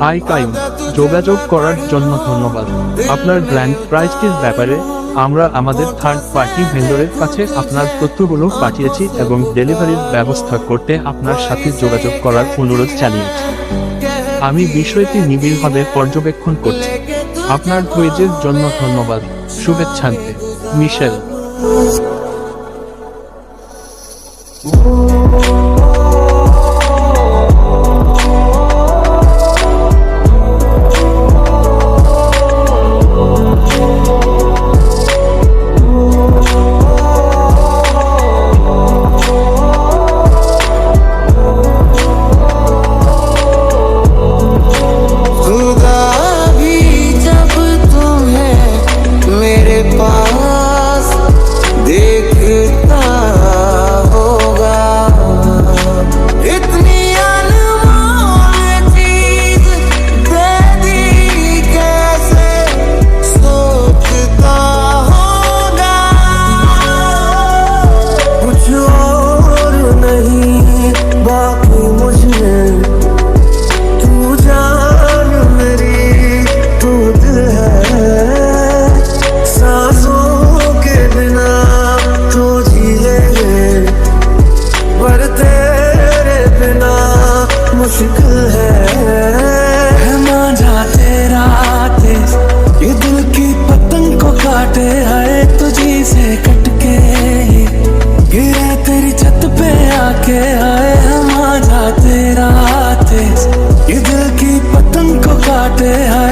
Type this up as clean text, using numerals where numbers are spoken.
High Qayyim, যোগাযোগ করার জন্য ধন্যবাদ। আপনার গ্র্যান্ড প্রাইজটির ব্যাপারে আমরা আমাদের থার্ড পার্টি ভেন্ডরের কাছে আপনার তথ্যগুলো পাঠিয়েছি এবং ডেলিভারির ব্যবস্থা করতে আপনার সাথে যোগাযোগ করার অনুরোধ জানিয়েছি। আমি বিষয়টি নিবিড়ভাবে পর্যবেক্ষণ করছি। আপনার ধৈর্যের জন্য ধন্যবাদ। শুভেচ্ছান্তে, মিশেল। मुश्किल है मांझा तेरा तेज, ये दिल की पतंग को काटे है तुझी से कटके गिरे तेरी छत पे आके है मांझा तेरा तेज, ये दिल की पतंग को काटे है